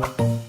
Ramon.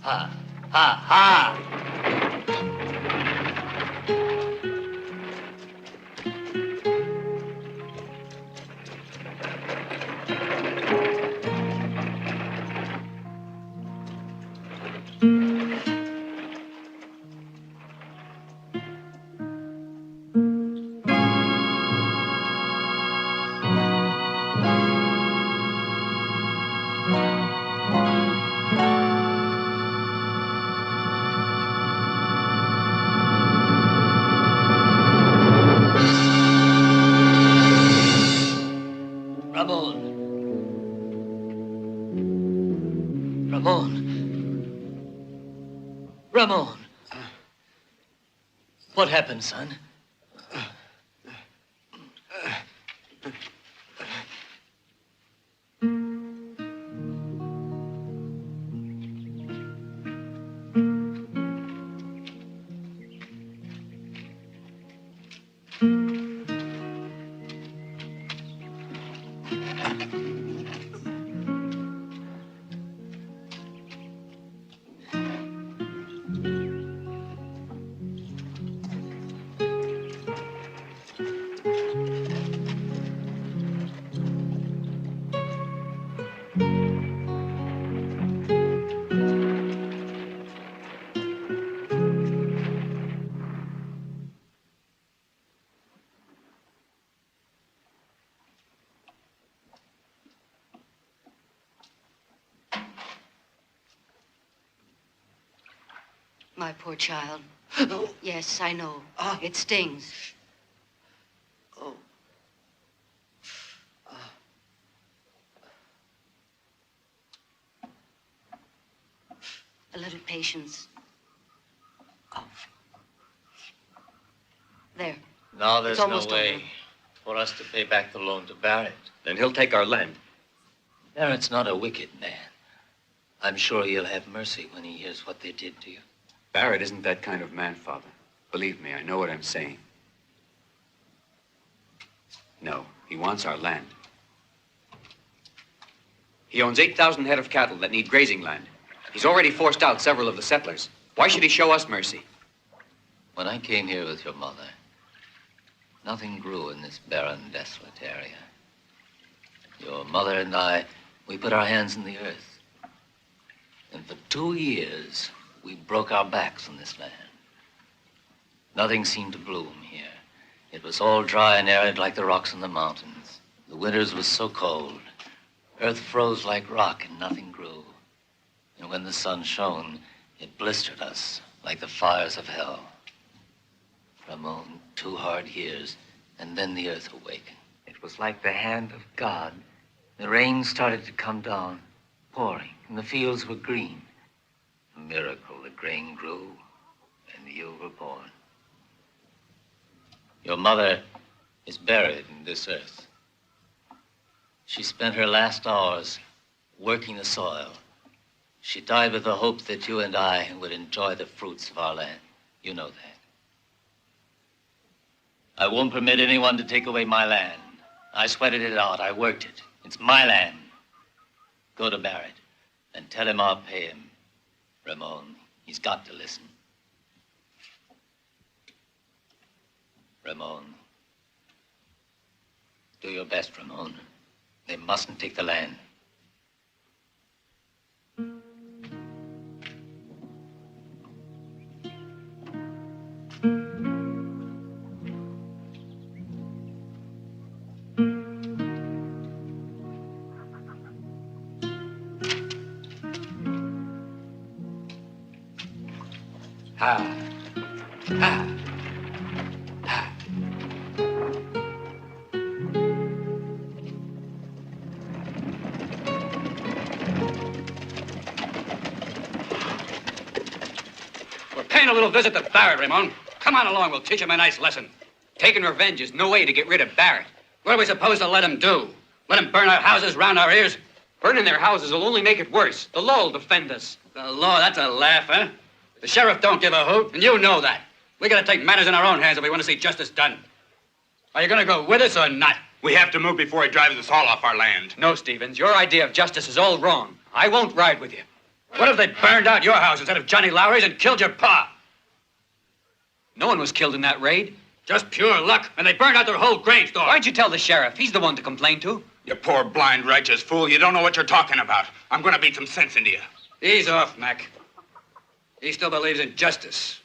Ha, ha, ha! Ramon. What happened, son? My poor child. Yes, I know. It stings. Oh. A little patience. There. Now there's It's no almost way over. for us to pay back the loan to Barrett. Then he'll take our land. Barrett's not a wicked man. I'm sure he'll have mercy when he hears what they did to you. Barrett isn't that kind of man, Father. Believe me, I know what I'm saying. No, he wants our land. He owns 8,000 head of cattle that need grazing land. He's already forced out several of the settlers. Why should he show us mercy? When I came here with your mother, nothing grew in this barren, desolate area. Your mother and I, we put our hands in the earth. And for 2 years, we broke our backs on this land. Nothing seemed to bloom here. It was all dry and arid like the rocks in the mountains. The winters were so cold. Earth froze like rock and nothing grew. And when the sun shone, it blistered us like the fires of hell. Ramon, 2 hard years, and then the earth awakened. It was like the hand of God. The rain started to come down, pouring, and the fields were green. A miracle, the grain grew, and you were born. Your mother is buried in this earth. She spent her last hours working the soil. She died with the hope that you and I would enjoy the fruits of our land. You know that. I won't permit anyone to take away my land. I sweated it out. I worked it. It's my land. Go to Barrett and tell him I'll pay him. Ramon, he's got to listen. Ramon. Do your best, Ramon. They mustn't take the land. Ha. Ha. Ha. We're paying a little visit to Barrett, Ramon. Come on along, we'll teach him a nice lesson. Taking revenge is no way to get rid of Barrett. What are we supposed to let him do? Let him burn our houses round our ears? Burning their houses will only make it worse. The law will defend us. The law, that's a laugh, huh? The sheriff don't give a hoot, and you know that. We gotta take matters in our own hands if we want to see justice done. Are you gonna go with us or not? We have to move before he drives us all off our land. No, Stevens, your idea of justice is all wrong. I won't ride with you. What if they burned out your house instead of Johnny Lowry's and killed your pa? No one was killed in that raid. Just pure luck, and they burned out their whole grain store. Why'd you tell the sheriff? He's the one to complain to. You poor, blind, righteous fool. You don't know what you're talking about. I'm going to beat some sense into you. Ease off, Mac. He still believes in justice.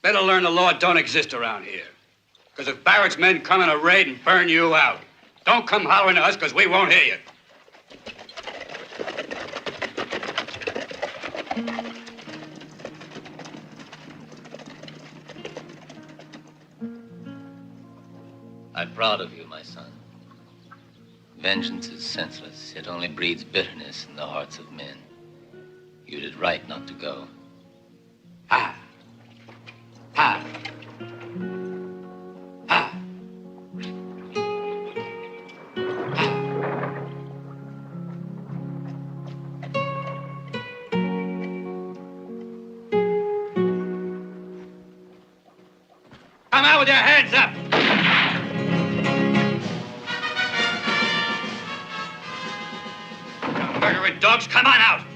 Better learn the law don't exist around here. Because if Barrett's men come in a raid and burn you out, don't come hollering to us because we won't hear you. I'm proud of you, my son. Vengeance is senseless. It only breeds bitterness in the hearts of men. You did right not to go. Ha. Ha. Ha. Come out with your hands up! You murdering dogs, come on out!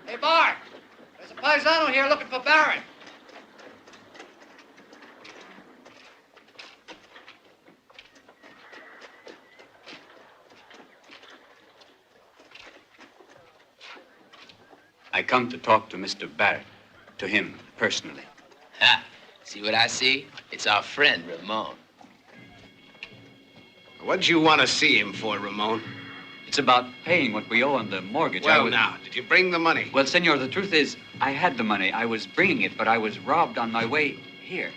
Hey, Bart, there's a paisano here looking for Barrett. I come to talk to Mr. Barrett, to him personally. Ha! See what I see? It's our friend, Ramon. What'd you want to see him for, Ramon? It's about paying what we owe on the mortgage. Well, now, did you bring the money? Well, senor, the truth is, I had the money. I was bringing it, but I was robbed on my way here.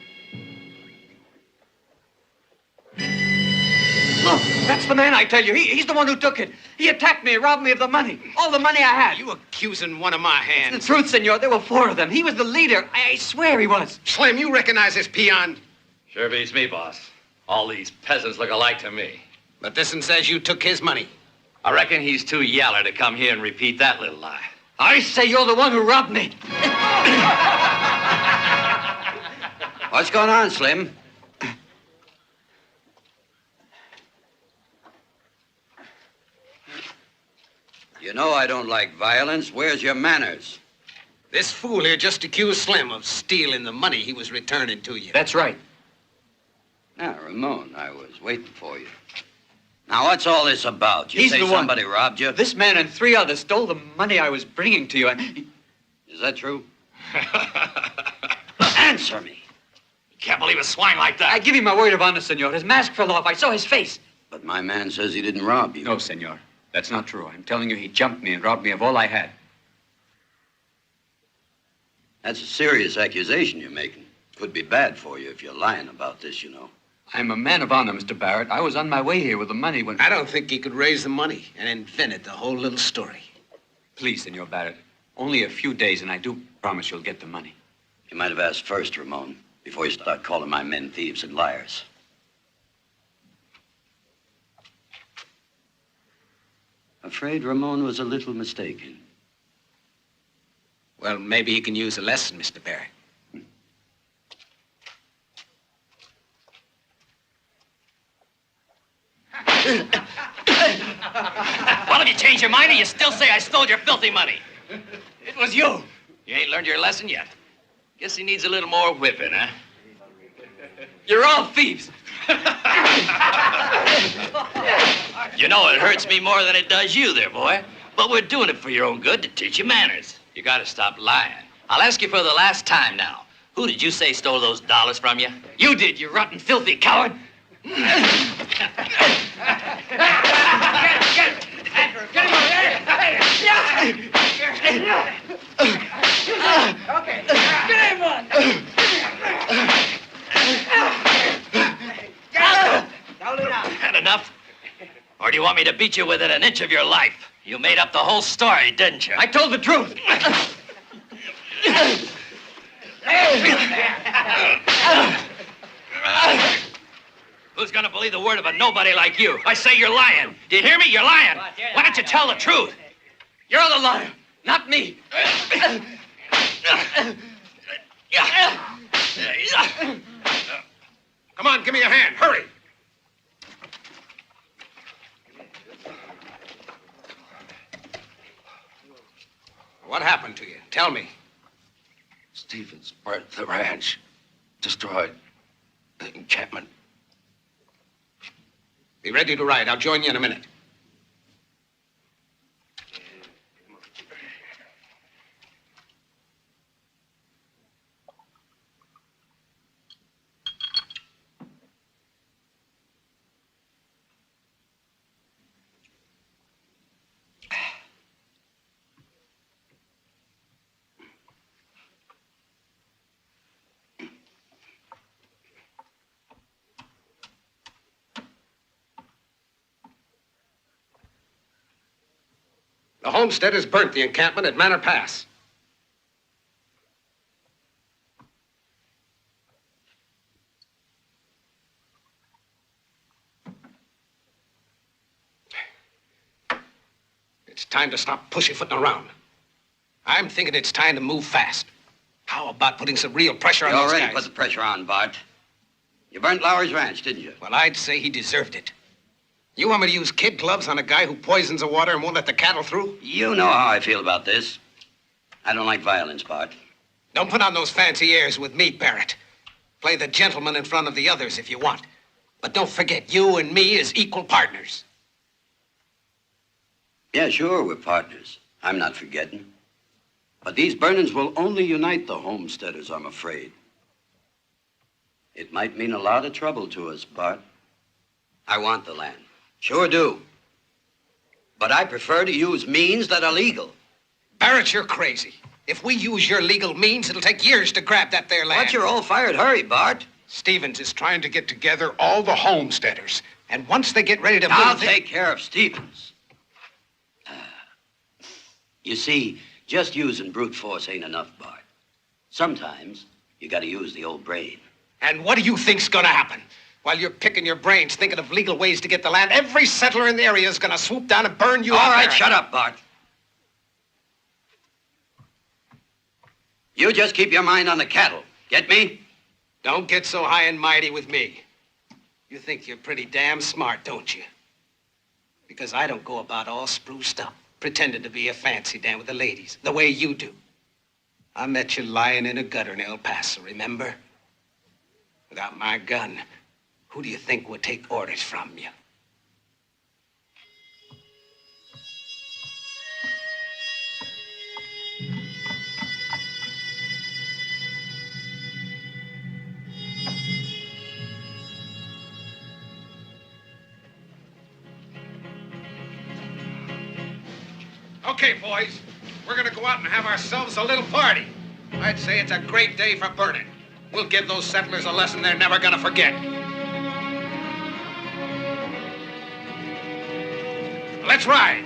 Look, that's the man, I tell you. He's the one who took it. He attacked me, robbed me of the money. All the money I had. You accusing one of my hands? It's the truth, senor. There were 4 of them. He was the leader. I swear he was. Slim, you recognize this peon? Sure beats me, boss. All these peasants look alike to me. But this one says you took his money. I reckon he's too yaller to come here and repeat that little lie. I say you're the one who robbed me. What's going on, Slim? You know I don't like violence. Where's your manners? This fool here just accused Slim of stealing the money he was returning to you. That's right. Now, Ramon, I was waiting for you. Now, what's all this about? You He's say the one. somebody robbed you? This man and 3 others stole the money I was bringing to you, and... Is that true? Answer me. Can't believe a swine like that. I give you my word of honor, senor. His mask fell off. I saw his face. But my man says he didn't rob you. No, senor. That's not true. I'm telling you, he jumped me and robbed me of all I had. That's a serious accusation you're making. Could be bad for you if you're lying about this, you know. I'm a man of honor, Mr. Barrett. I was on my way here with the money when... I don't think he could raise the money and invented the whole little story. Please, Senor Barrett. Only a few days, and I do promise you'll get the money. You might have asked first, Ramon, before you start calling my men thieves and liars. Afraid Ramon was a little mistaken. Well, maybe he can use a lesson, Mr. Barrett. Well, if you change your mind, or you still say I stole your filthy money. It was you. You ain't learned your lesson yet. Guess he needs a little more whipping, huh? You're all thieves. You know, it hurts me more than it does you there, boy. But we're doing it for your own good, to teach you manners. You gotta stop lying. I'll ask you for the last time now. Who did you say stole those dollars from you? You did, you rotten, filthy coward. Get him over there! Okay, get him on! Had enough? Or do you want me to beat you within an inch of your life? You made up the whole story, didn't you? I told the truth. Who's gonna believe the word of a nobody like you? I say you're lying. Do you hear me? You're lying. Why don't you tell the truth? You're the liar, not me. Come on, give me a hand. Hurry. What happened to you? Tell me. Stevens burnt the ranch, destroyed the encampment. Be ready to ride. I'll join you in a minute. The homesteaders burnt the encampment at Manor Pass. It's time to stop pussyfooting around. I'm thinking it's time to move fast. How about putting some real pressure on You those already guys? put the pressure on, Bart. You burnt Lowry's ranch, didn't you? Well, I'd say he deserved it. You want me to use kid gloves on a guy who poisons the water and won't let the cattle through? You know how I feel about this. I don't like violence, Bart. Don't put on those fancy airs with me, Barrett. Play the gentleman in front of the others if you want. But don't forget, you and me is equal partners. Yeah, sure, we're partners. I'm not forgetting. But these burnings will only unite the homesteaders, I'm afraid. It might mean a lot of trouble to us, Bart. I want the land. Sure do. But I prefer to use means that are legal. Barrett, you're crazy. If we use your legal means, it'll take years to grab that there land. What's your all-fired hurry, Bart? Stevens is trying to get together all the homesteaders. And once they get ready to I'll move... take care of Stevens. You see, just using brute force ain't enough, Bart. Sometimes you gotta use the old brain. And what do you think's gonna happen? While you're picking your brains, thinking of legal ways to get the land, every settler in the area is gonna swoop down and burn you All out. right, Barrett. shut up, Bart. You just keep your mind on the cattle. Get me? Don't get so high and mighty with me. You think you're pretty damn smart, don't you? Because I don't go about all spruced up, pretending to be a fancy dan with the ladies, the way you do. I met you lying in a gutter in El Paso, remember? Without my gun, who do you think would take orders from you? Okay, boys, we're gonna go out and have ourselves a little party. I'd say it's a great day for burning. We'll give those settlers a lesson they're never gonna forget. Let's ride.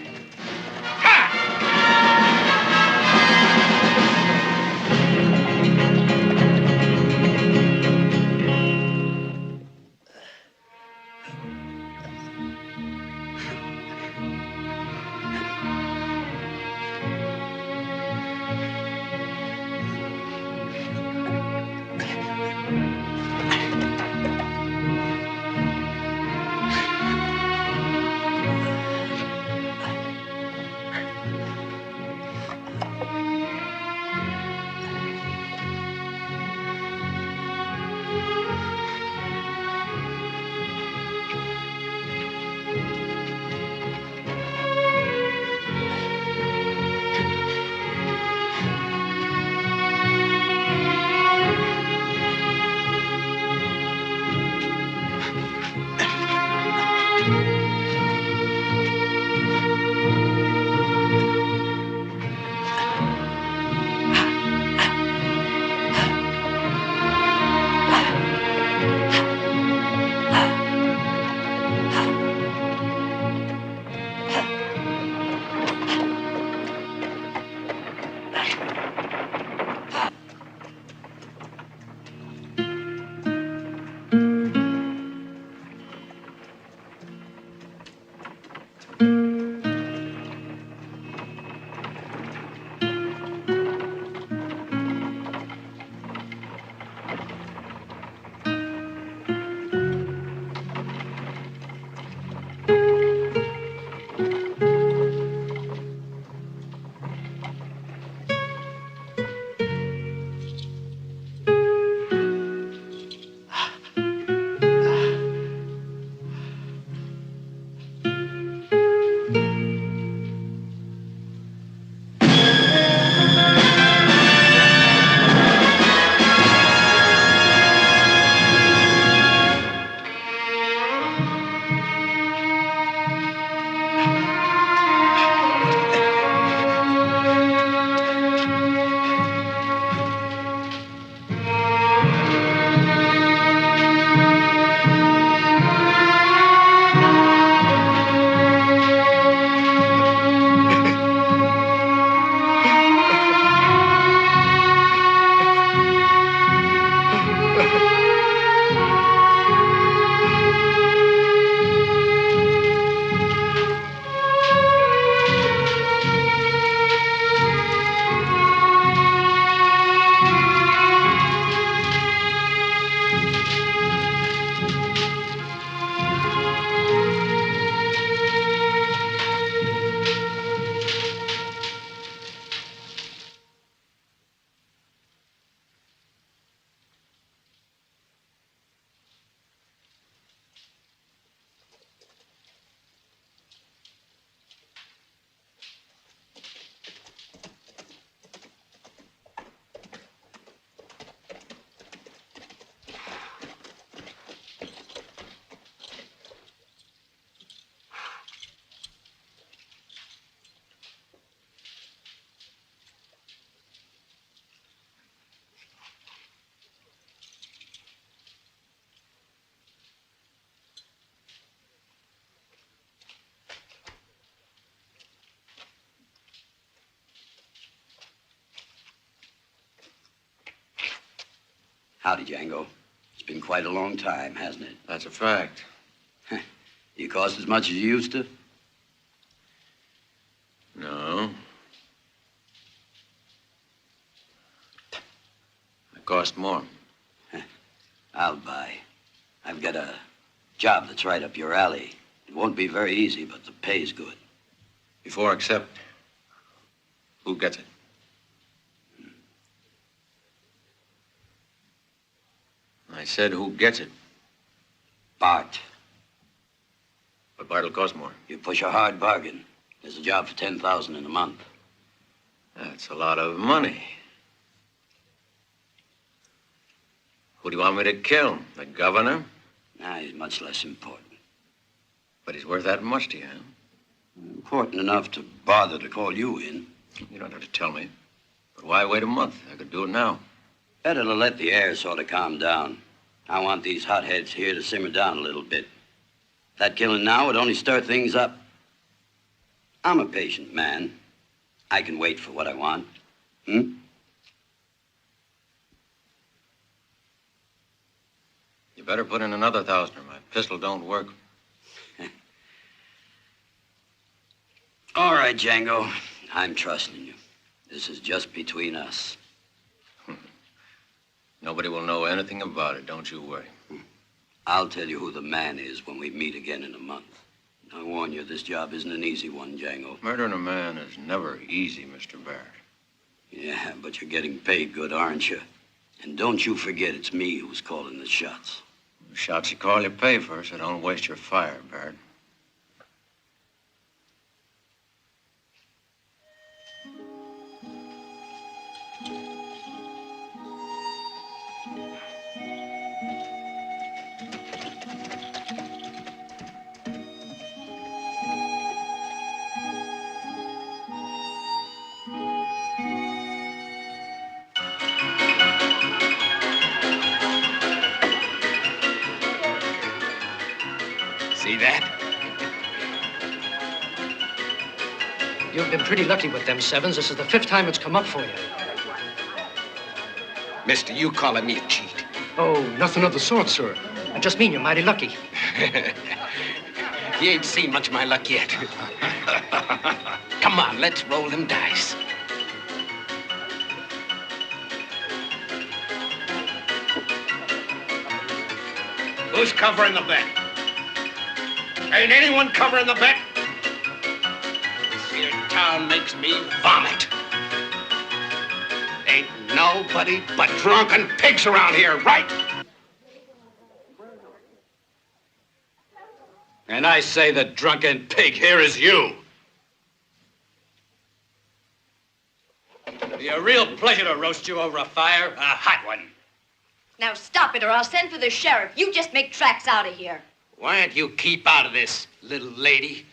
Howdy, Django. It's been quite a long time, hasn't it? That's a fact. You cost as much as you used to? No. I cost more. I'll buy. I've got a job that's right up your alley. It won't be very easy, but the pay's good. Before I accept, who gets it? I said, who gets it? Bart. But Bart'll cost more. You push a hard bargain. There's a job for $10,000 in a month. That's a lot of money. Who do you want me to kill? The governor? Nah, he's much less important. But he's worth that much to you, huh? Important enough to bother to call you in. You don't have to tell me. But why wait a month? I could do it now. Better to let the air sort of calm down. I want these hotheads here to simmer down a little bit. That killing now would only stir things up. I'm a patient man. I can wait for what I want. Hmm? You better put in another 1,000 or my pistol don't work. All right, Django. I'm trusting you. This is just between us. Nobody will know anything about it, don't you worry. I'll tell you who the man is when we meet again in a month. I warn you, this job isn't an easy one, Django. Murdering a man is never easy, Mr. Barrett. Yeah, but you're getting paid good, aren't you? And don't you forget it's me who's calling the shots. The shots you call, you pay for, so don't waste your fire, Barrett. See that? You've been pretty lucky with them sevens. This is the 5th time it's come up for you. Mister, you calling me a cheat? Oh, nothing of the sort, sir. I just mean you're mighty lucky. You ain't seen much of my luck yet. Come on, let's roll them dice. Who's covering the bet? Ain't anyone covering the bet? This here town makes me vomit. Ain't nobody but drunken pigs around here, right? And I say the drunken pig here is you. It'll be a real pleasure to roast you over a fire, a hot one. Now stop it or I'll send for the sheriff. You just make tracks out of here. Why don't you keep out of this, little lady?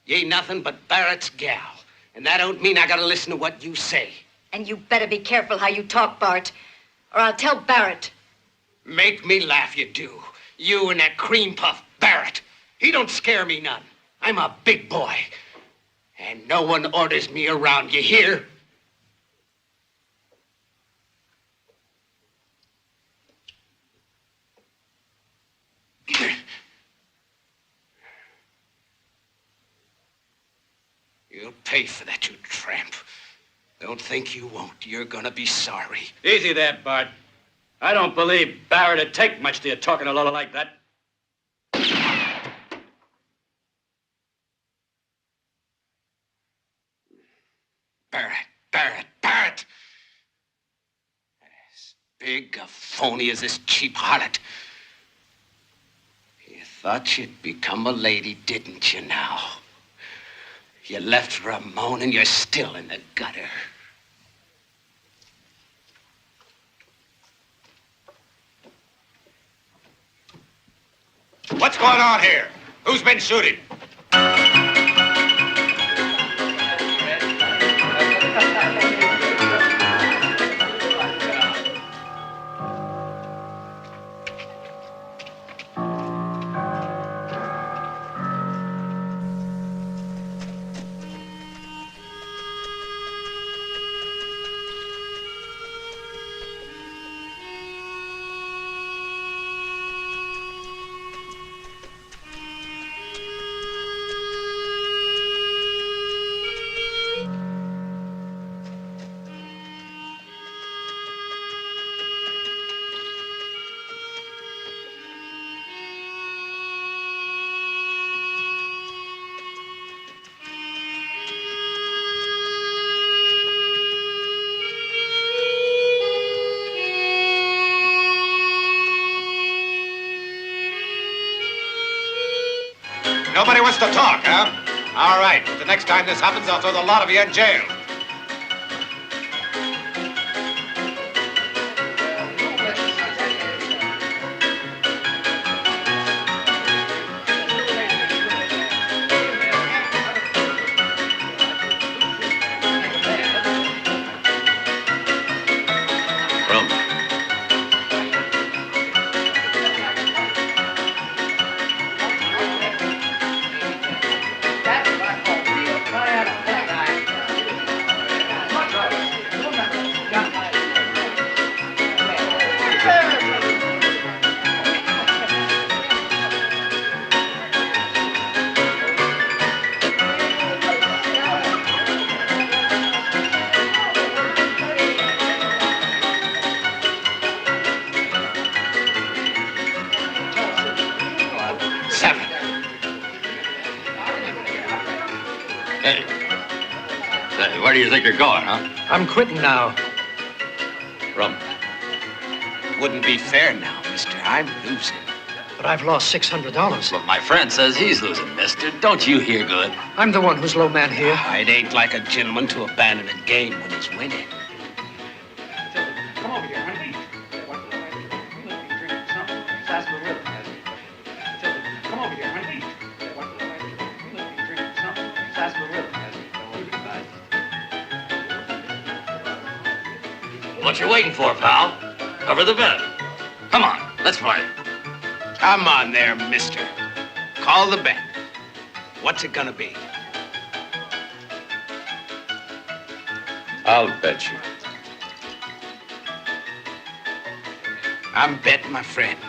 You ain't nothing but Barrett's gal. And that don't mean I gotta listen to what you say. And you better be careful how you talk, Bart, or I'll tell Barrett. Make me laugh, you do. You and that cream puff Barrett. He don't scare me none. I'm a big boy. And no one orders me around, you hear? You'll pay for that, you tramp. Don't think you won't. You're gonna be sorry. Easy there, Bart. I don't believe Barrett'd take much to you talking to Lola like that. Barrett. As big a phony as this cheap harlot. You thought you'd become a lady, didn't you now? You left Ramon and you're still in the gutter. What's going on here? Who's been shooting? Nobody wants to talk, huh? All right. The next time this happens, I'll throw the lot of you in jail. Where do you think you're going, huh? I'm quitting now. Rum. Wouldn't be fair now, mister. I'm losing. But I've lost $600. But my friend says he's losing, mister. Don't you hear good? I'm the one who's low man here. It ain't like a gentleman to abandon a game when he's winning. Come over here, honey. Come over here, honey. What you waiting for, pal? Cover the bet. Come on, let's play. Come on there, mister. Call the bet. What's it gonna be? I'll bet you. I'm betting my friend,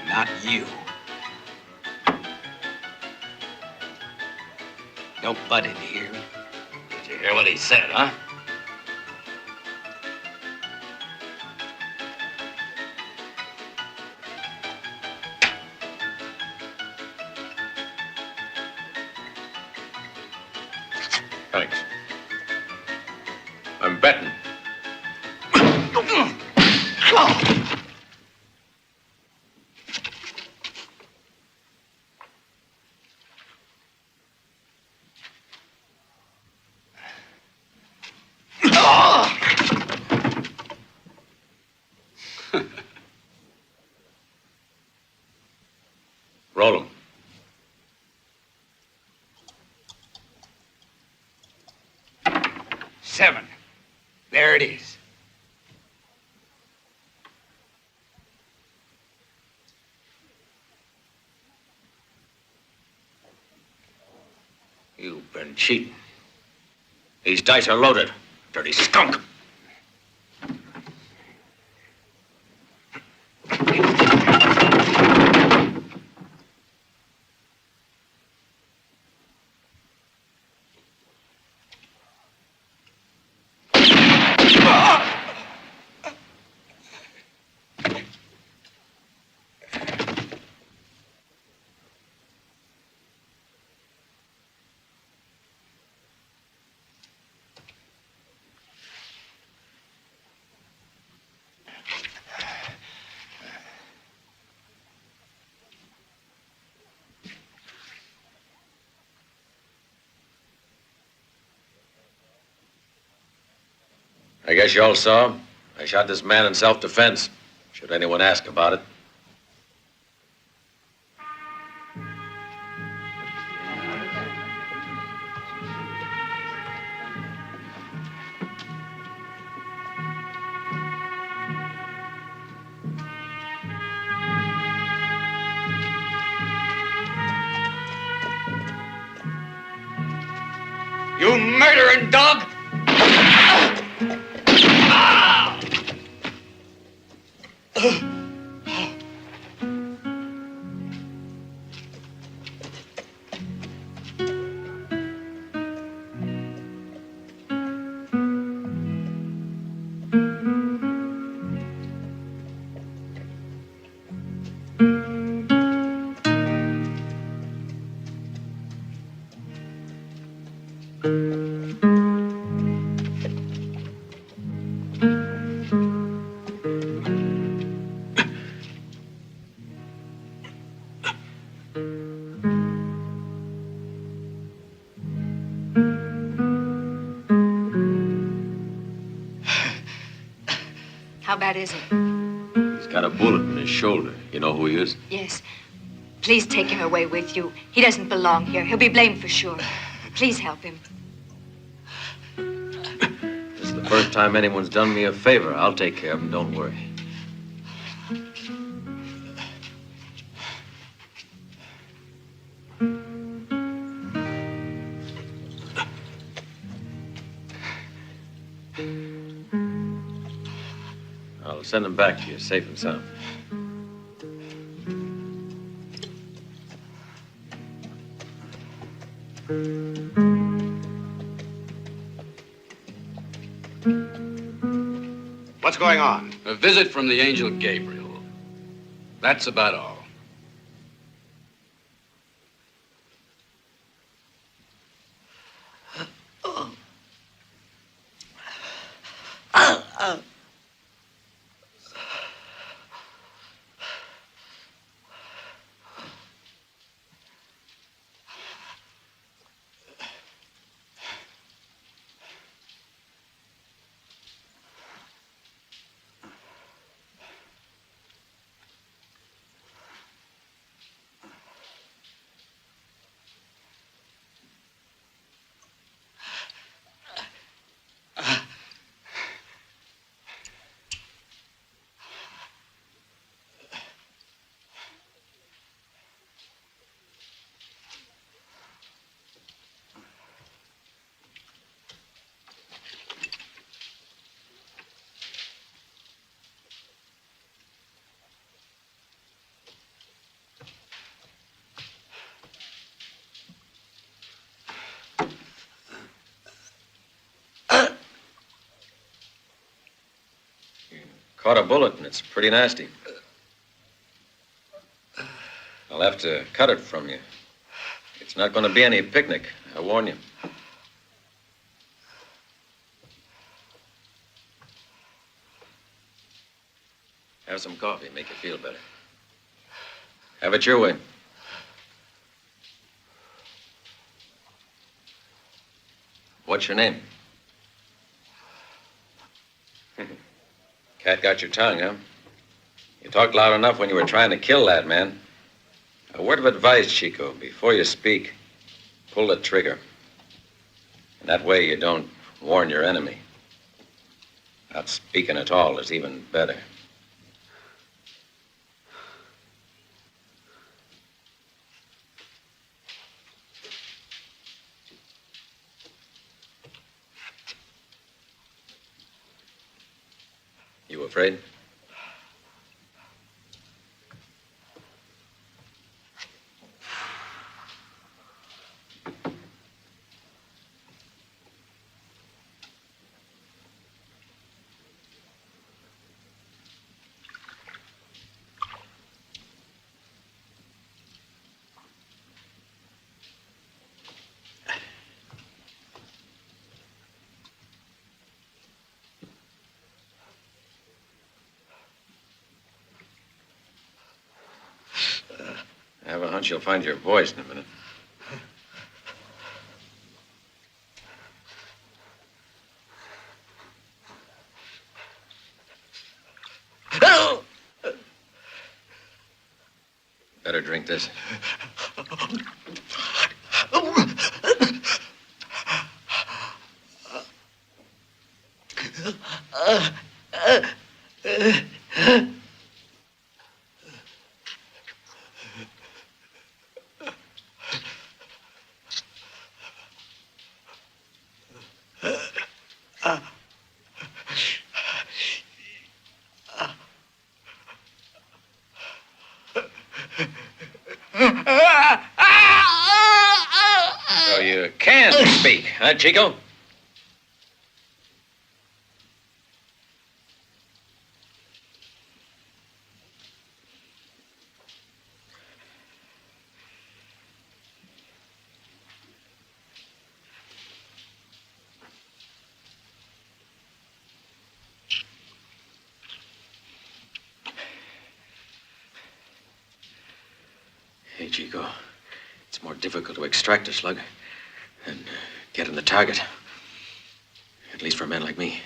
not you. Don't butt in here. Did you hear what he said, huh? Thanks. I'm betting. Roll 'em. $7. There it is. You've been cheating. These dice are loaded. Dirty skunk. I guess you all saw. I shot this man in self-defense. Should anyone ask about it. You murdering dog! How bad is it? He's got a bullet in his shoulder. You know who he is? Yes. Please take him away with you. He doesn't belong here. He'll be blamed for sure. Please help him. This is the first time anyone's done me a favor. I'll take care of him, don't worry. I'll send him back to you, safe and sound. What's going on? A visit from the angel Gabriel. That's about all. Caught a bullet, and it's pretty nasty. I'll have to cut it from you. It's not going to be any picnic, I warn you. Have some coffee, make you feel better. Have it your way. What's your name? Cat got your tongue, huh? You talked loud enough when you were trying to kill that man. A word of advice, Chico. Before you speak, pull the trigger. And that way you don't warn your enemy. Not speaking at all is even better. You afraid? I have a hunch you'll find your voice in a minute. Better drink this. So you can speak, huh, Chico? Hey, Chico, it's more difficult to extract a slug than get in the target. At least for men like me.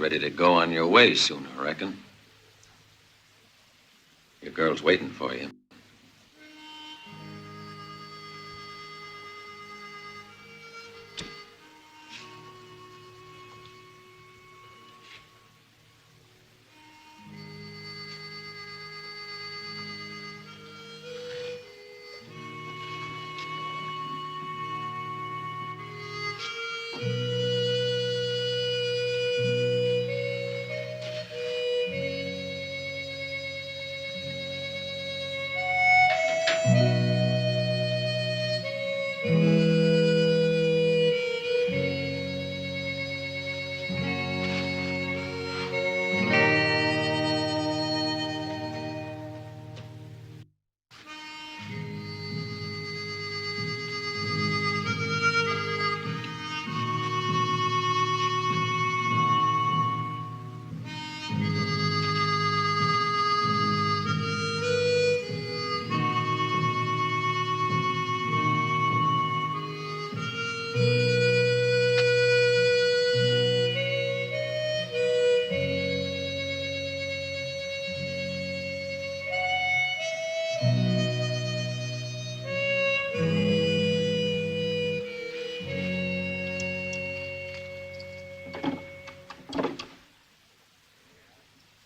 ready to go on your way soon, I reckon. Your girl's waiting for you.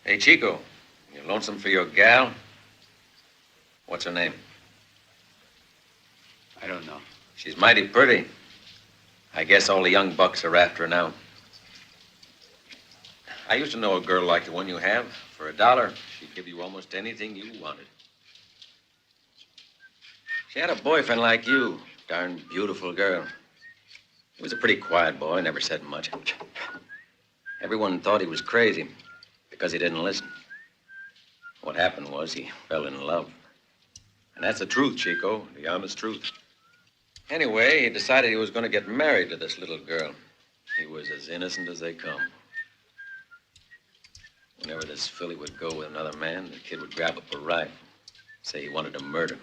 Hey, Chico, you lonesome for your gal? What's her name? I don't know. She's mighty pretty. I guess all the young bucks are after her now. I used to know a girl like the one you have. For $1, she'd give you almost anything you wanted. She had a boyfriend like you. Darn beautiful girl. He was a pretty quiet boy, never said much. Everyone thought he was crazy because he didn't listen. What happened was he fell in love. And that's the truth, Chico, the honest truth. Anyway, he decided he was going to get married to this little girl. He was as innocent as they come. Whenever this filly would go with another man, the kid would grab up a rifle, say he wanted to murder.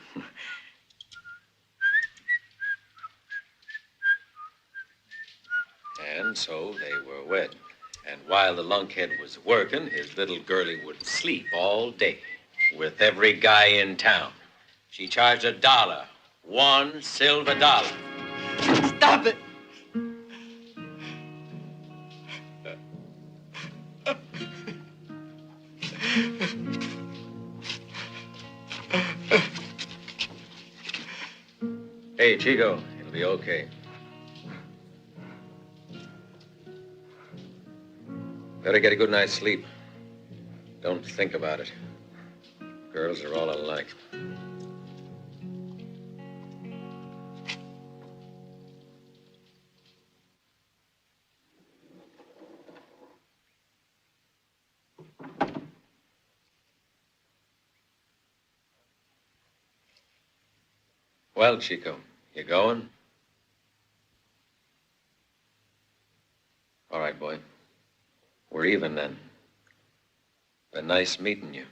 And so they were wed. And while the lunkhead was working, his little girlie would sleep all day with every guy in town. She charged $1, $1 silver. Stop it! Hey, Chico, it'll be okay. Better get a good night's sleep. Don't think about it. Girls are all alike. Well, Chico, you going? All right, boy. We're even then. Been nice meeting you.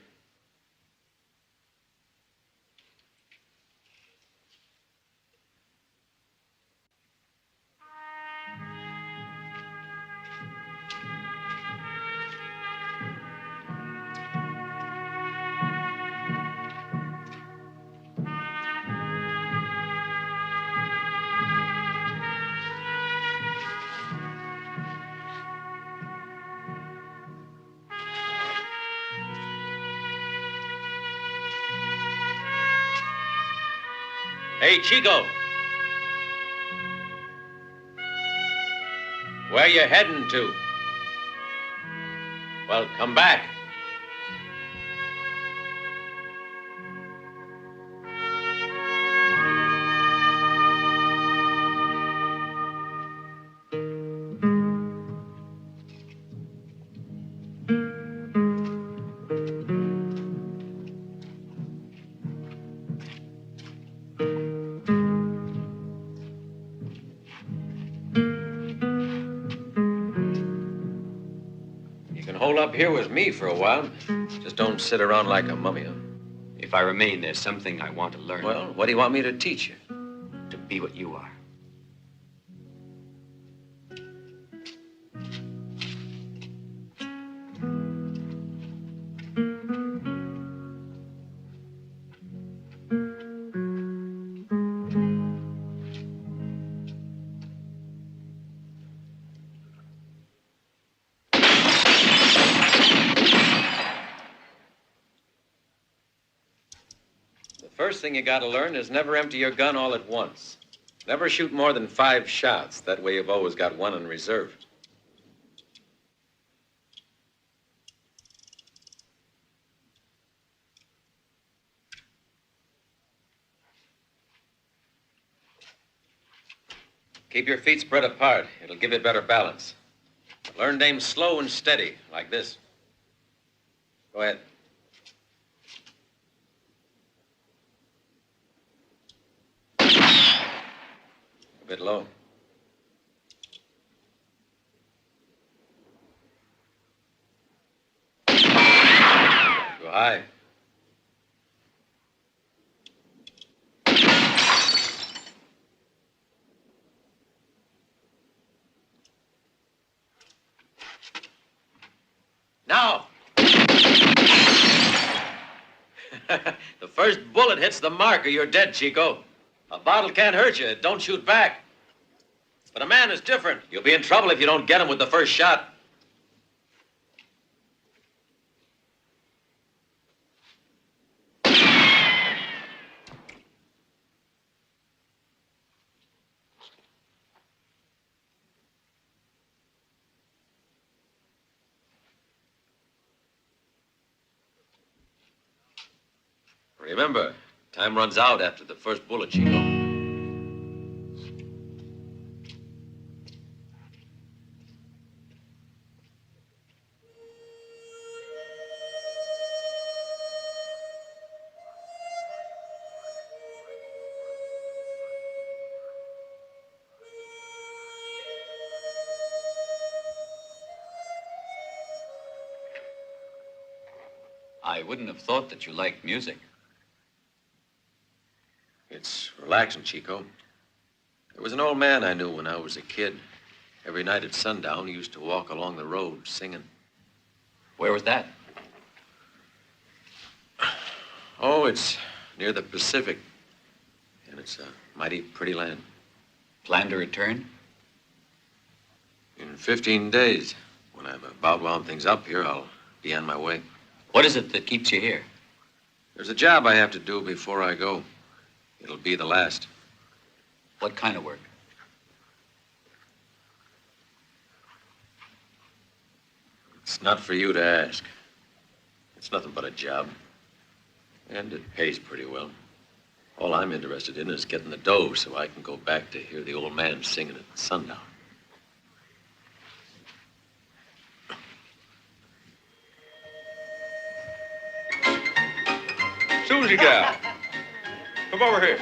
Hey, Chico. Where you heading to? Well, come back. Hold up here with me for a while. Just don't sit around like a mummy, huh? If I remain, there's something I want to learn. Well, what do you want me to teach you? To be what you are. First thing you gotta learn is never empty your gun all at once. Never shoot more than 5 shots. That way you've always got one in reserve. Keep your feet spread apart. It'll give you better balance. Learn to aim slow and steady, like this. Go ahead. A bit low. Go high. Now! The first bullet hits the mark or you're dead, Chico. A bottle can't hurt you. Don't shoot back. But a man is different. You'll be in trouble if you don't get him with the first shot. Remember, time runs out after the first bullet, Chico. I wouldn't have thought that you liked music. It's relaxing, Chico. There was an old man I knew when I was a kid. Every night at sundown, he used to walk along the road singing. Where was that? Oh, it's near the Pacific. And it's a mighty pretty land. Plan to return? In 15 days. When I've about wound things up here, I'll be on my way. What is it that keeps you here? There's a job I have to do before I go. It'll be the last. What kind of work? It's not for you to ask. It's nothing but a job. And it pays pretty well. All I'm interested in is getting the dough so I can go back to hear the old man singing at sundown. Susie gal, come over here.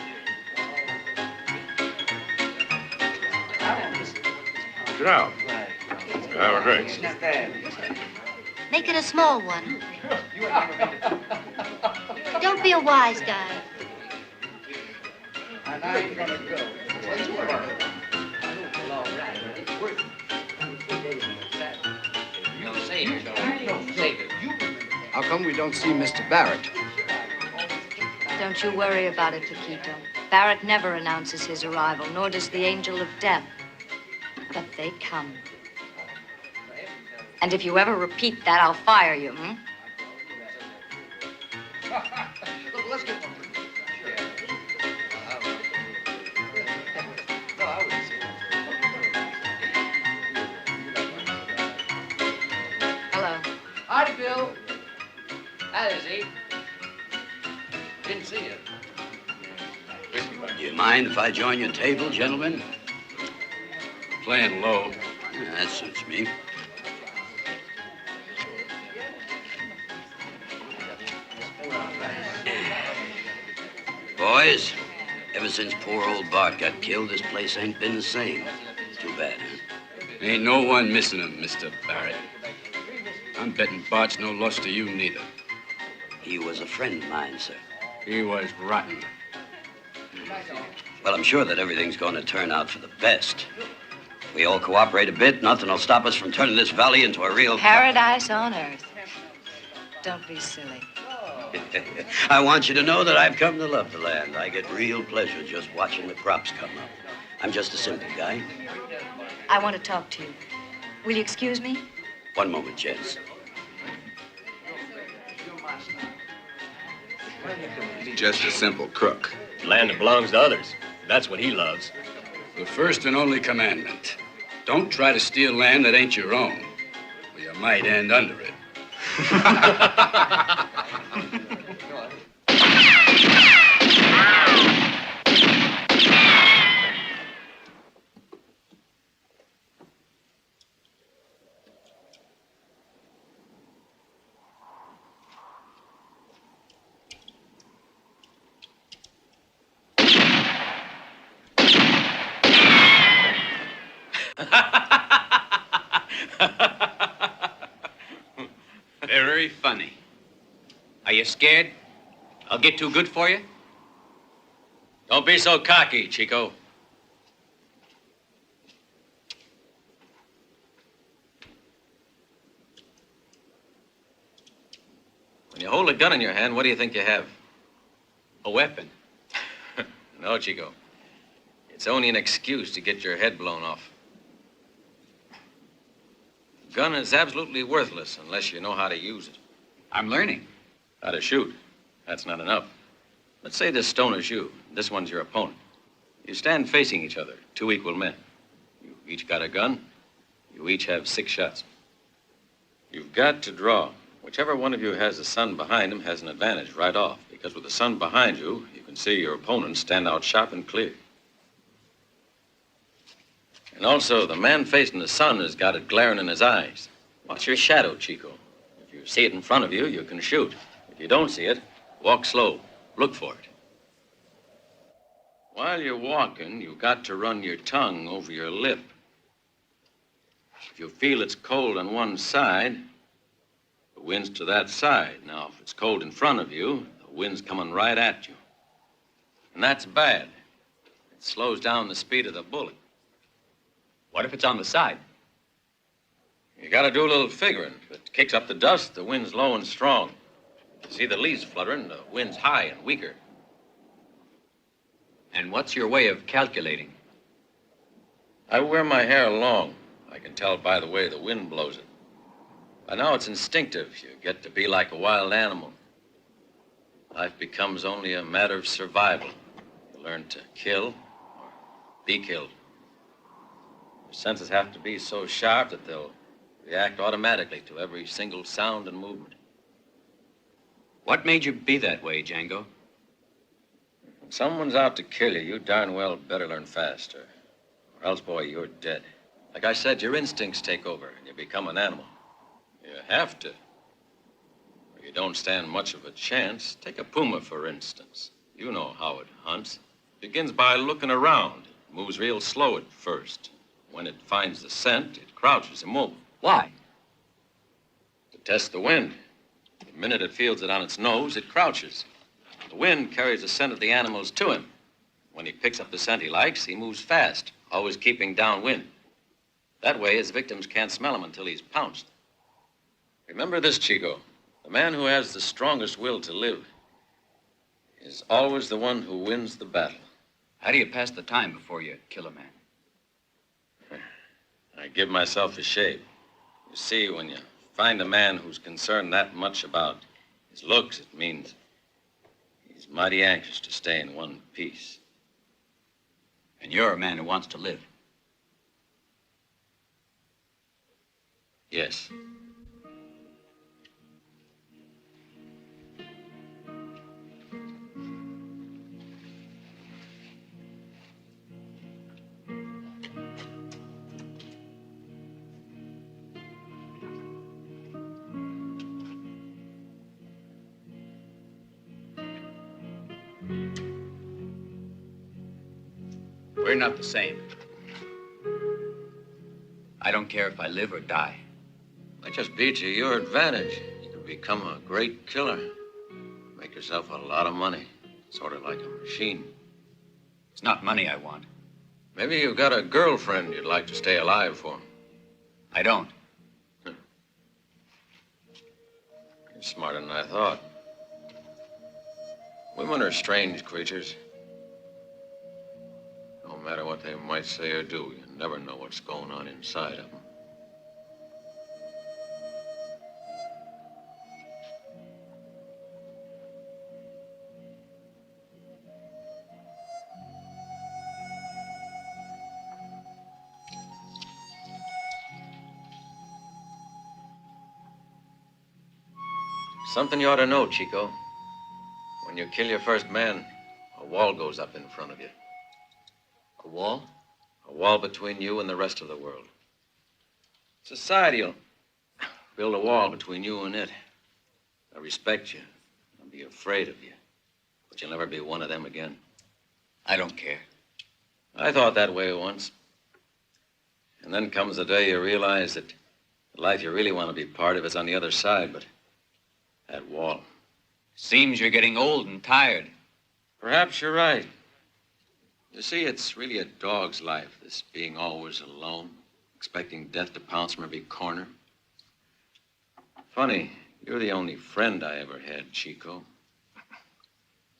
Sit down. Have a drink. Make it a small one. Don't be a wise guy. How come we don't see Mr. Barrett? Don't you worry about it, Paquito. Barrett never announces his arrival, nor does the angel of death. But they come. And if you ever repeat that, I'll fire you, hmm? Look, let's get one. Hello. Howdy, Bill. That is he. Didn't see you. Do you mind if I join your table, gentlemen? Playing low. Yeah, that suits me. Boys, ever since poor old Bart got killed, this place ain't been the same. Too bad, huh? Ain't no one missing him, Mr. Barrett. I'm betting Bart's no loss to you neither. He was a friend of mine, sir. He was rotten. Well, I'm sure that everything's going to turn out for the best. If we all cooperate a bit, nothing will stop us from turning this valley into a real... Paradise on earth. Don't be silly. I want you to know that I've come to love the land. I get real pleasure just watching the crops come up. I'm just a simple guy. I want to talk to you. Will you excuse me? One moment, gents. Just a simple crook. Land that belongs to others. That's what he loves. The first and only commandment. Don't try to steal land that ain't your own, or you might end under it. Very funny. Are you scared? I'll get too good for you? Don't be so cocky, Chico. When you hold a gun in your hand, what do you think you have? A weapon. No, Chico. It's only an excuse to get your head blown off. A gun is absolutely worthless unless you know how to use it. I'm learning. How to shoot. That's not enough. Let's say this stone is you. This one's your opponent. You stand facing each other, two equal men. You each got a gun. You each have 6 shots. You've got to draw. Whichever one of you has the sun behind him has an advantage right off, because with the sun behind you, you can see your opponent stand out sharp and clear. And also, the man facing the sun has got it glaring in his eyes. Watch your shadow, Chico. If you see it in front of you, you can shoot. If you don't see it, walk slow. Look for it. While you're walking, you've got to run your tongue over your lip. If you feel it's cold on one side, the wind's to that side. Now, if it's cold in front of you, the wind's coming right at you. And that's bad. It slows down the speed of the bullet. What if it's on the side? You gotta do a little figuring. If it kicks up the dust, the wind's low and strong. You see the leaves fluttering, the wind's high and weaker. And what's your way of calculating? I wear my hair long. I can tell by the way the wind blows it. By now it's instinctive. You get to be like a wild animal. Life becomes only a matter of survival. You learn to kill or be killed. Your senses have to be so sharp that they'll react automatically to every single sound and movement. What made you be that way, Django? When someone's out to kill you, you darn well better learn faster. Or else, boy, you're dead. Like I said, your instincts take over and you become an animal. You have to. Or you don't stand much of a chance. Take a puma, for instance. You know how it hunts. It begins by looking around. It moves real slow at first. When it finds the scent, it crouches immobile. Why? To test the wind. The minute it feels it on its nose, it crouches. The wind carries the scent of the animals to him. When he picks up the scent he likes, he moves fast, always keeping downwind. That way, his victims can't smell him until he's pounced. Remember this, Chico. The man who has the strongest will to live is always the one who wins the battle. How do you pass the time before you kill a man? I give myself a shave. You see, when you find a man who's concerned that much about his looks, it means he's mighty anxious to stay in one piece. And you're a man who wants to live. Yes. We're not the same. I don't care if I live or die. I just beat you your advantage. You can become a great killer. Make yourself a lot of money. Sort of like a machine. It's not money I want. Maybe you've got a girlfriend you'd like to stay alive for. I don't. You're smarter than I thought. Women are strange creatures. No matter what they might say or do, you never know what's going on inside of them. Something you ought to know, Chico. When you kill your first man, a wall goes up in front of you. A wall? A wall between you and the rest of the world. Society'll build a wall between you and it. They'll respect you. They'll be afraid of you. But you'll never be one of them again. I don't care. I thought that way once. And then comes the day you realize that the life you really want to be part of is on the other side, but that wall. Seems you're getting old and tired. Perhaps you're right. You see, it's really a dog's life, this being always alone, expecting death to pounce from every corner. Funny, you're the only friend I ever had, Chico.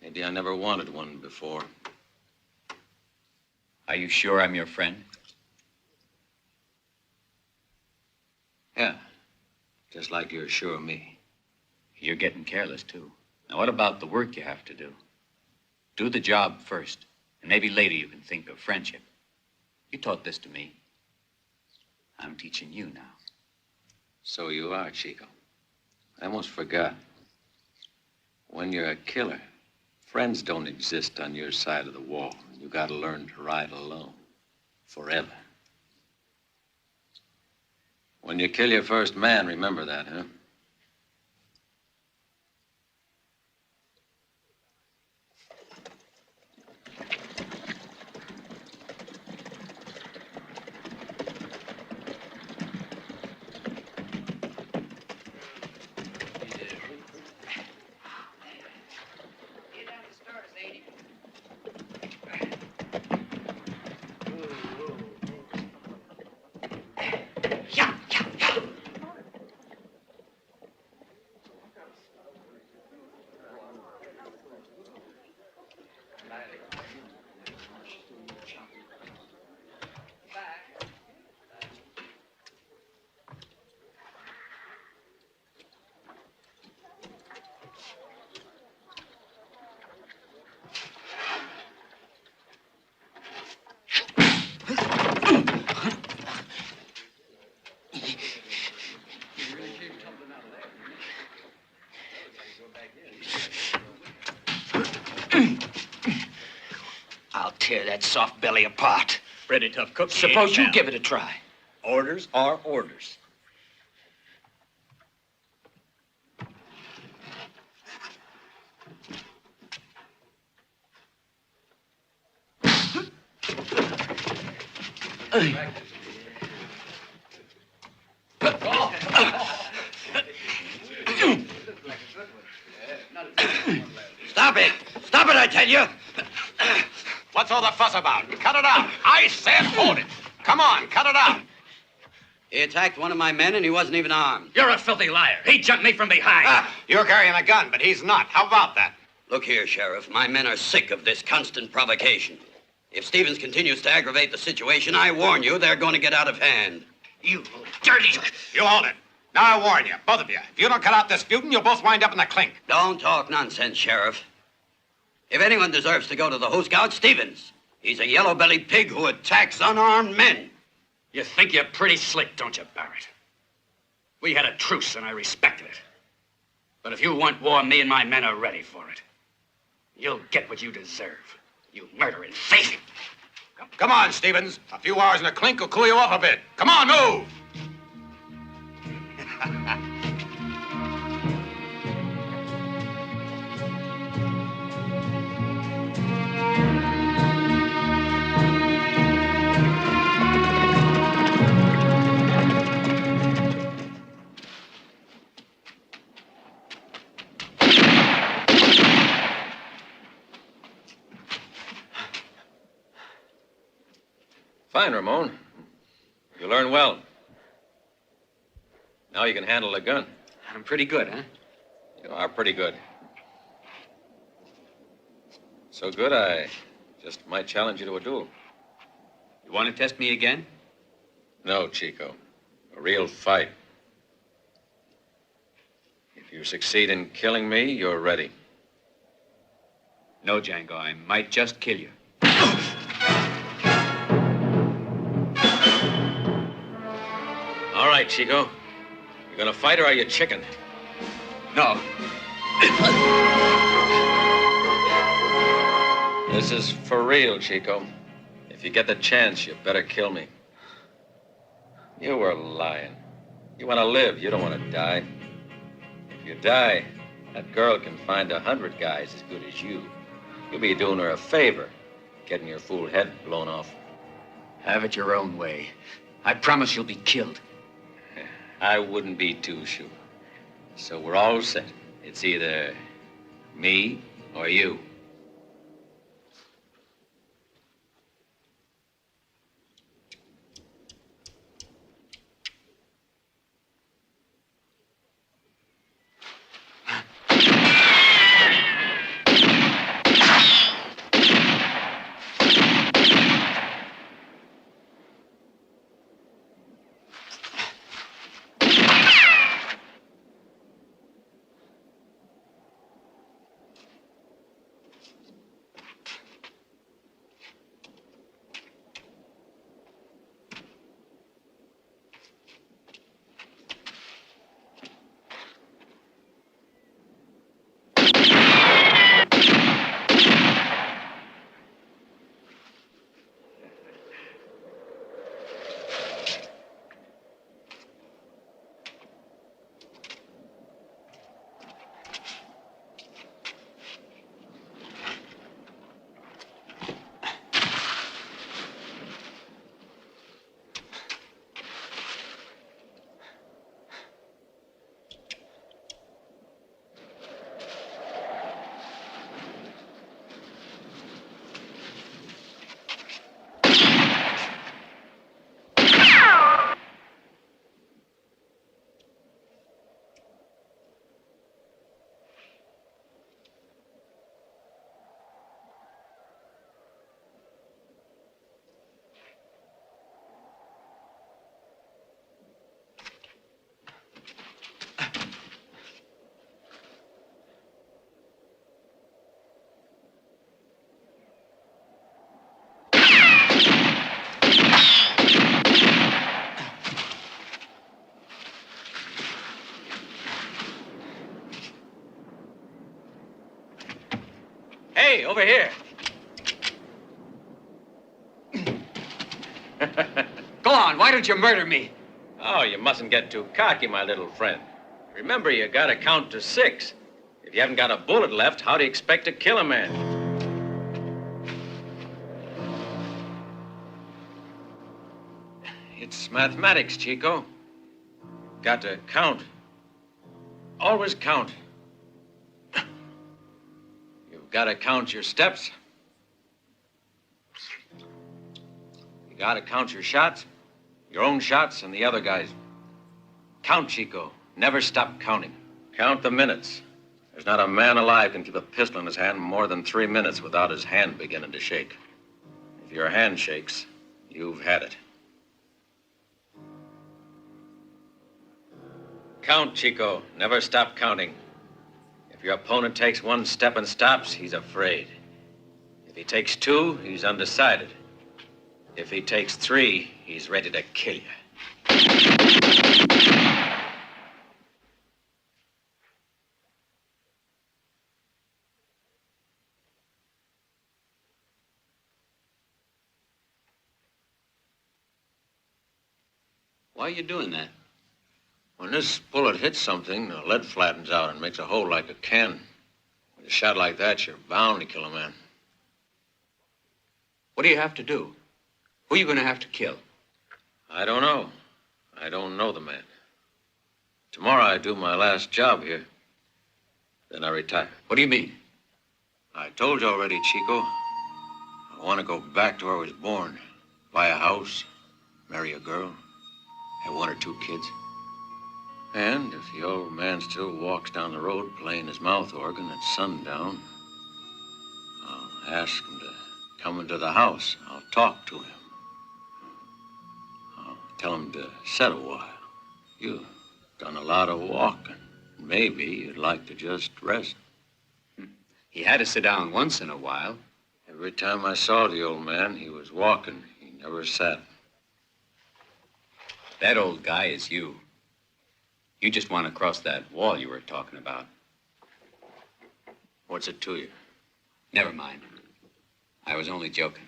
Maybe I never wanted one before. Are you sure I'm your friend? Yeah, just like you're sure of me. You're getting careless, too. Now, what about the work you have to do? Do the job first, and maybe later you can think of friendship. You taught this to me. I'm teaching you now. So you are, Chico. I almost forgot. When you're a killer, friends don't exist on your side of the wall. You gotta learn to ride alone. Forever. When you kill your first man, remember that, huh? I'll tear that soft belly apart. Pretty tough cookie. Suppose you give it a try. Orders are orders. Stop it! Stop it, I tell you! What's all the fuss about? Cut it out. I said hold it. Come on, cut it out. He attacked one of my men and he wasn't even armed. You're a filthy liar. He jumped me from behind. You're carrying a gun, but he's not. How about that? Look here, Sheriff. My men are sick of this constant provocation. If Stevens continues to aggravate the situation, I warn you, they're going to get out of hand. You dirty... You hold it. Now I warn you, both of you. If you don't cut out this feuding, you'll both wind up in the clink. Don't talk nonsense, Sheriff. If anyone deserves to go to the Who Scout, Stevens. He's a yellow-bellied pig who attacks unarmed men. You think you're pretty slick, don't you, Barrett? We had a truce, and I respected it. But if you want war, me and my men are ready for it. You'll get what you deserve, you murdering thief. Come on, Stevens. A few hours in the clink will cool you off a bit. Come on, move! Fine, Ramon. You learn well. Now you can handle a gun. I'm pretty good, huh? You are pretty good. So good, I just might challenge you to a duel. You want to test me again? No, Chico. A real fight. If you succeed in killing me, you're ready. No, Django, I might just kill you. All right, Chico. You gonna fight or are you chicken? No. This is for real, Chico. If you get the chance, you better kill me. You were lying. You want to live. You don't want to die. If you die, that girl can find 100 guys as good as you. You'll be doing her a favor, getting your fool head blown off. Have it your own way. I promise you'll be killed. I wouldn't be too sure. So we're all set. It's either me or you. Hey, over here. Go on, why don't you murder me? Oh, you mustn't get too cocky, my little friend. Remember, you gotta count to 6. If you haven't got a bullet left, how do you expect to kill a man? It's mathematics, Chico. Got to count. Always count. You've got to count your steps. You got to count your shots, your own shots and the other guys. Count, Chico. Never stop counting. Count the minutes. There's not a man alive can keep a pistol in his hand more than 3 minutes without his hand beginning to shake. If your hand shakes, you've had it. Count, Chico. Never stop counting. If your opponent takes 1 step and stops, he's afraid. If he takes 2, he's undecided. If he takes 3, he's ready to kill you. Why are you doing that? When this bullet hits something, the lead flattens out and makes a hole like a can. With a shot like that, you're bound to kill a man. What do you have to do? Who are you going to have to kill? I don't know. I don't know the man. Tomorrow I do my last job here. Then I retire. What do you mean? I told you already, Chico. I want to go back to where I was born. Buy a house, marry a girl, have 1 or 2 kids. And if the old man still walks down the road playing his mouth organ at sundown, I'll ask him to come into the house. I'll talk to him. I'll tell him to sit a while. You've done a lot of walking. Maybe you'd like to just rest. He had to sit down once in a while. Every time I saw the old man, he was walking. He never sat. That old guy is you. You just want to cross that wall you were talking about. What's it to you? Never mind. I was only joking.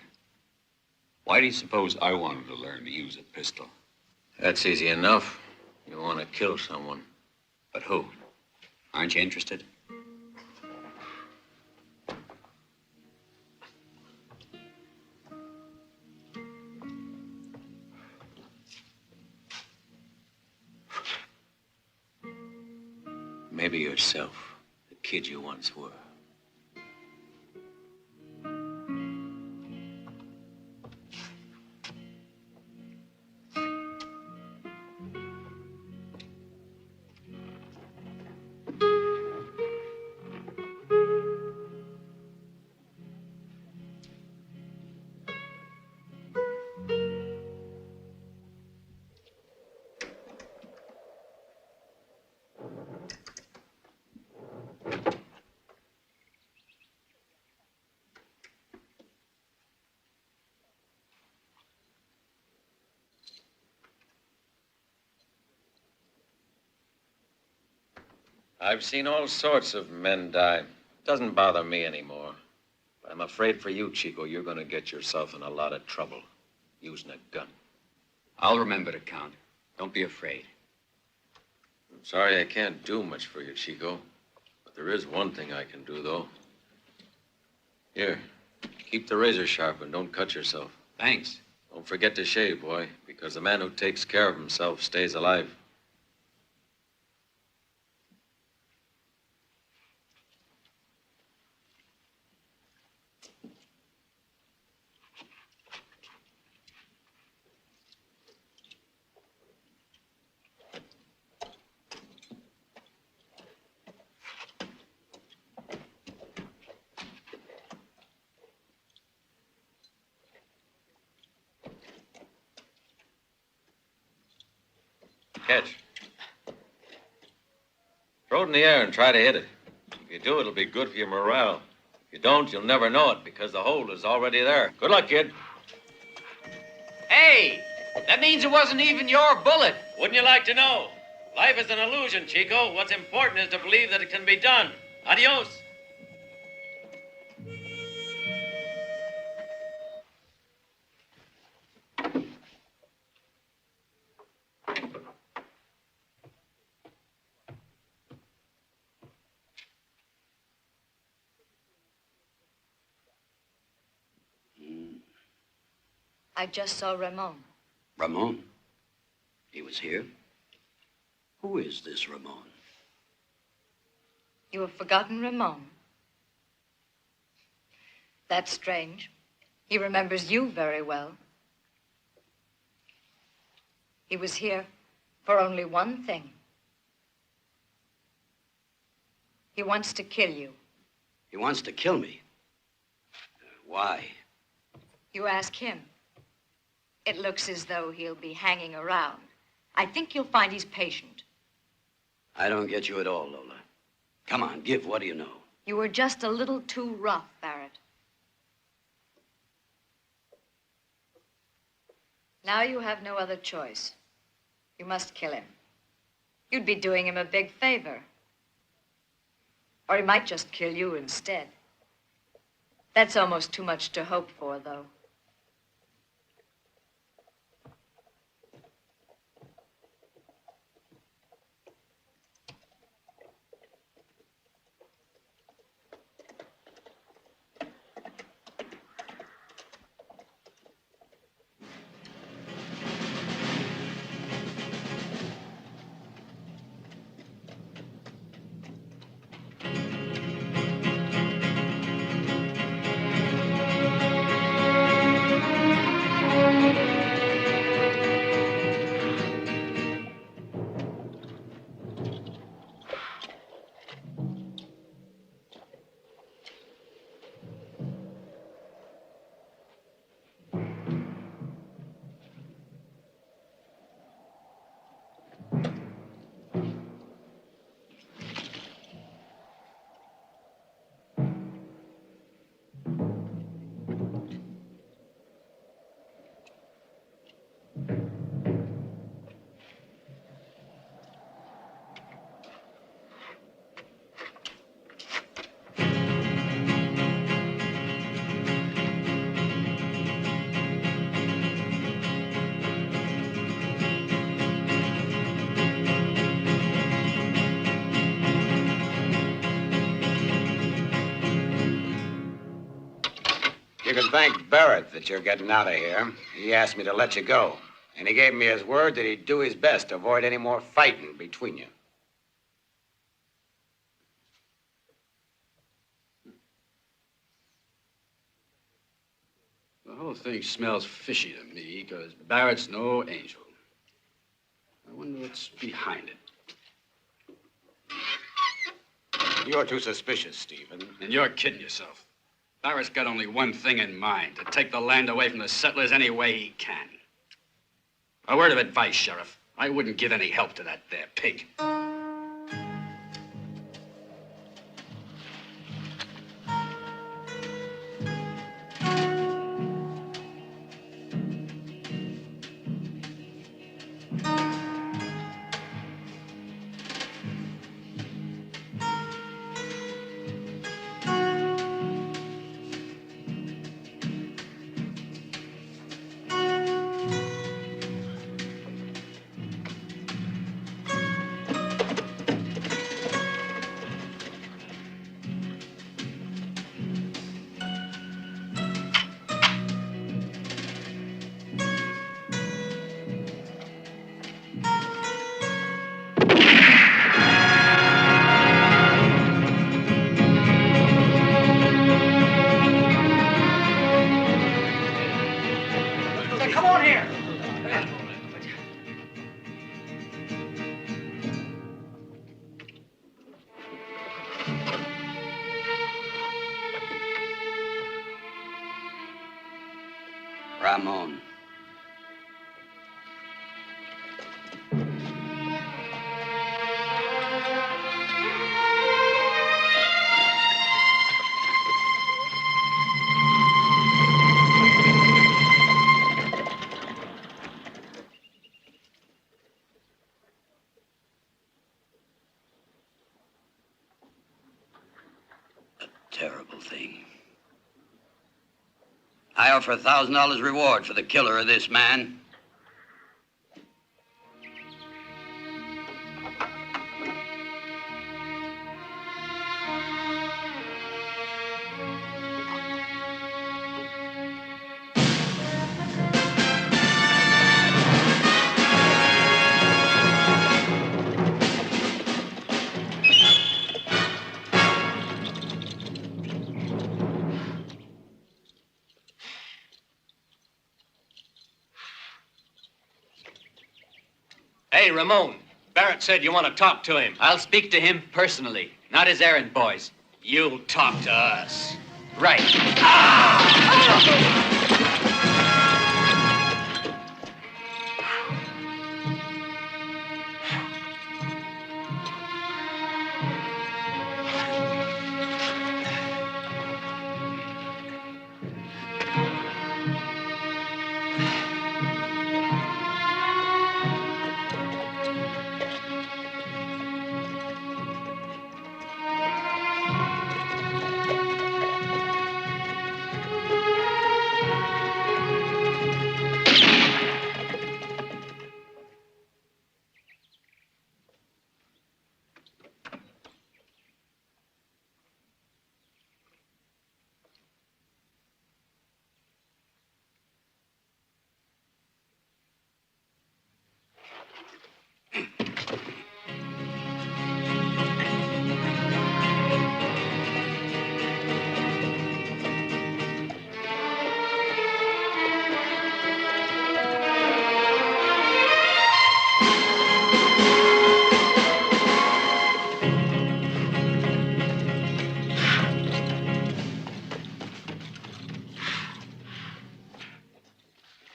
Why do you suppose I wanted to learn to use a pistol? That's easy enough. You want to kill someone. But who? Aren't you interested? Maybe yourself, the kid you once were. I've seen all sorts of men die. Doesn't bother me anymore. But I'm afraid for you, Chico, you're going to get yourself in a lot of trouble using a gun. I'll remember to count. Don't be afraid. I'm sorry I can't do much for you, Chico. But there is one thing I can do, though. Here, keep the razor sharp and don't cut yourself. Thanks. Don't forget to shave, boy, because the man who takes care of himself stays alive. Catch. Throw it in the air and try to hit it. If you do, it'll be good for your morale. If you don't, you'll never know it because the hole is already there. Good luck, kid. Hey, that means it wasn't even your bullet. Wouldn't you like to know? Life is an illusion, Chico. What's important is to believe that it can be done. Adios. I just saw Ramon. Ramon? He was here? Who is this Ramon? You have forgotten Ramon. That's strange. He remembers you very well. He was here for only one thing. He wants to kill you. He wants to kill me. Why? You ask him. It looks as though he'll be hanging around. I think you'll find he's patient. I don't get you at all, Lola. Come on, give. What do you know? You were just a little too rough, Barrett. Now you have no other choice. You must kill him. You'd be doing him a big favor. Or he might just kill you instead. That's almost too much to hope for, though. you can thank Barrett that you're getting out of here. He asked me to let you go. And he gave me his word that he'd do his best to avoid any more fighting between you. The whole thing smells fishy to me, because Barrett's no angel. I wonder what's behind it. You're too suspicious, Stephen. And you're kidding yourself. Barrett's got only one thing in mind, to take the land away from the settlers any way he can. A word of advice, Sheriff. I wouldn't give any help to that there pig. Ramon. A terrible thing. I offer $1,000 reward for the killer of this man. Hey, Ramon. Barrett said you want to talk to him. I'll speak to him personally, not his errand boys. You'll talk to us. Right.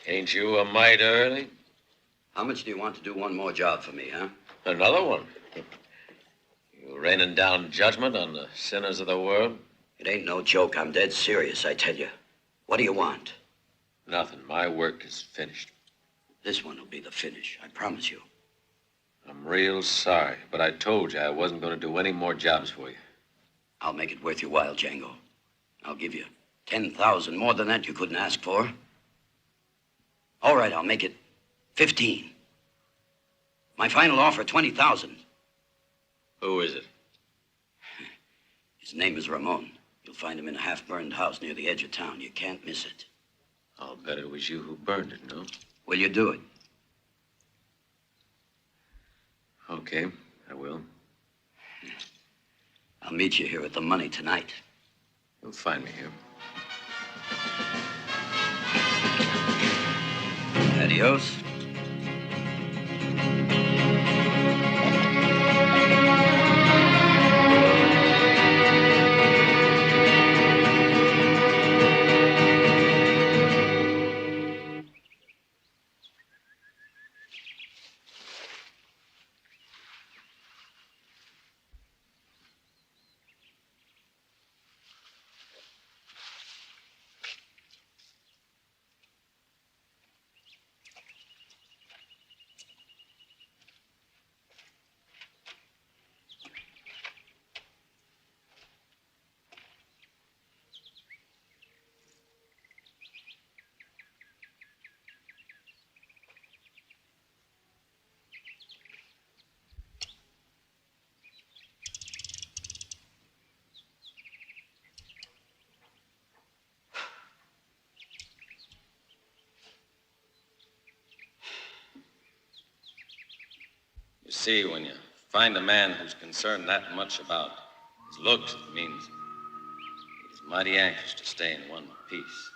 Ain't you a mite early? How much do you want to do one more job for me, huh? Another one? You raining down judgment on the sinners of the world? It ain't no joke. I'm dead serious, I tell you. What do you want? Nothing. My work is finished. This one will be the finish, I promise you. I'm real sorry, but I told you I wasn't going to do any more jobs for you. I'll make it worth your while, Django. I'll give you 10,000. More than that you couldn't ask for. All right, I'll make it 15. My final offer, 20,000. Who is it? His name is Ramon. You'll find him in a half-burned house near the edge of town. You can't miss it. I'll bet it was you who burned it, no? Will you do it? Okay, I will. I'll meet you here with the money tonight. You'll find me here. Adios. You see, when you find a man who's concerned that much about his looks, it means he's mighty anxious to stay in one piece.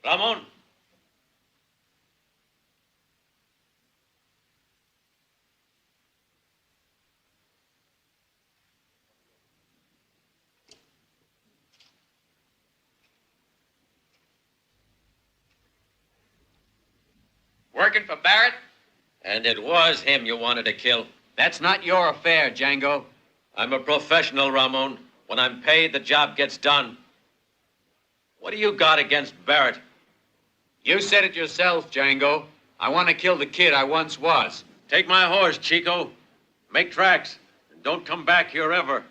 Ramon. Working for Barrett? And it was him you wanted to kill. That's not your affair, Django. I'm a professional, Ramon. When I'm paid, the job gets done. What do you got against Barrett? You said it yourself, Django. I want to kill the kid I once was. Take my horse, Chico. Make tracks. And don't come back here ever.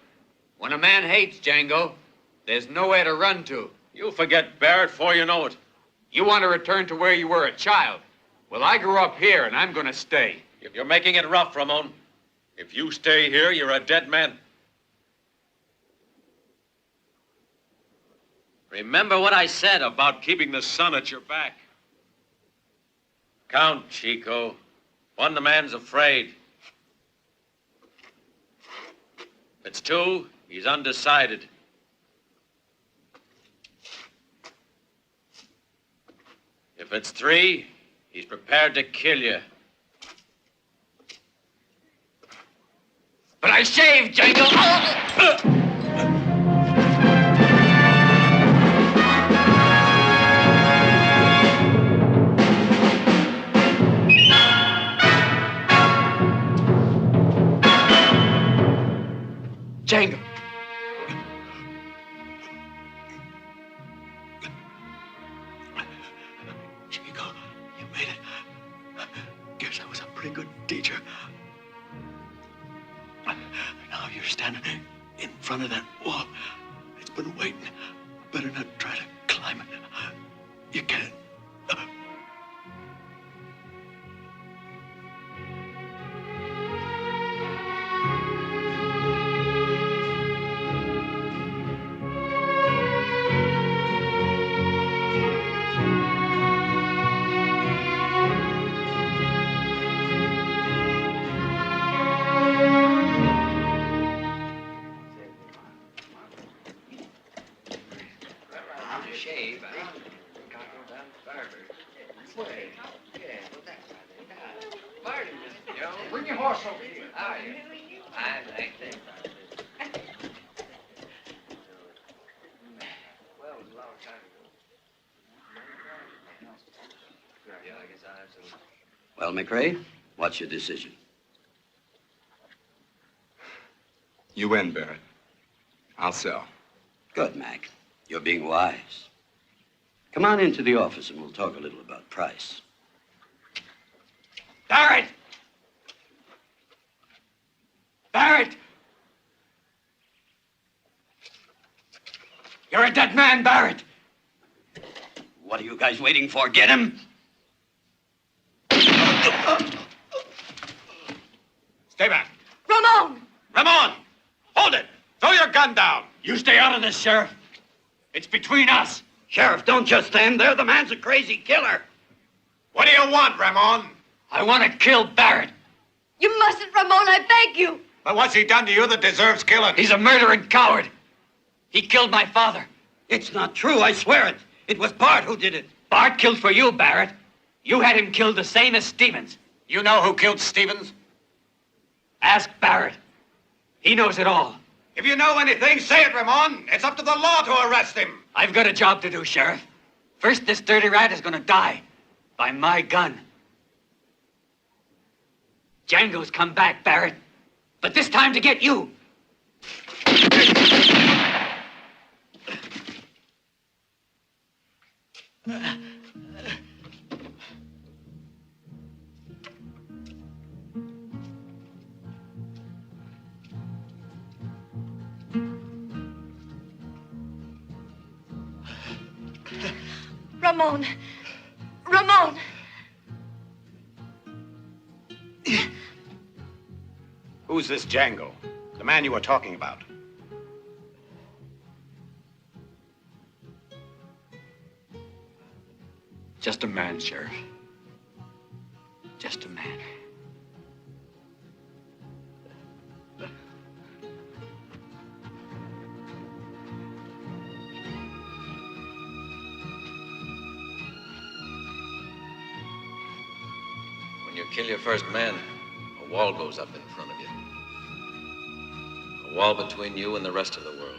When a man hates, Django, there's nowhere to run to. You'll forget Barrett before you know it. You want to return to where you were a child. Well, I grew up here, and I'm going to stay. You're making it rough, Ramon. If you stay here, you're a dead man. Remember what I said about keeping the sun at your back. Count, Chico. One, the man's afraid. If it's two, he's undecided. If it's three, he's prepared to kill you. But I shaved, Django! Django. Chico, you made it. Guess I was a pretty good teacher. Now you're standing in front of that wall. It's been waiting. Better not try to climb it. You can't. Bring your horse over here. How are you? Fine, thank you. Well, it was a long time ago. Yeah, I guess I have some. Well, McRae, what's your decision? You win, Barrett. I'll sell. Good, Mac. You're being wise. Come on into the office and we'll talk a little about price. Barrett! Barrett! You're a dead man, Barrett! What are you guys waiting for? Get him! Stay back. Ramon! Ramon! Hold it! Throw your gun down! You stay out of this, Sheriff. It's between us. Sheriff, don't just stand there. The man's a crazy killer. What do you want, Ramon? I want to kill Barrett. You mustn't, Ramon, I beg you. But what's he done to you that deserves killing? He's a murdering coward. He killed my father. It's not true, I swear it. It was Bart who did it. Bart killed for you, Barrett. You had him killed the same as Stevens. You know who killed Stevens? Ask Barrett. He knows it all. If you know anything, say it, Ramon. It's up to the law to arrest him. I've got a job to do, Sheriff. First, this dirty rat is going to die by my gun. Django's come back, Barrett. But this time to get you. Ramon. Ramon. Who's this Django? The man you were talking about? Just a man, Sheriff. Just a man. When you kill your first man, a wall goes up in front of you. A wall between you and the rest of the world.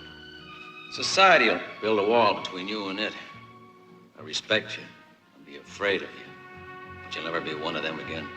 Society will build a wall between you and it. I respect you and be afraid of you, but you'll never be one of them again.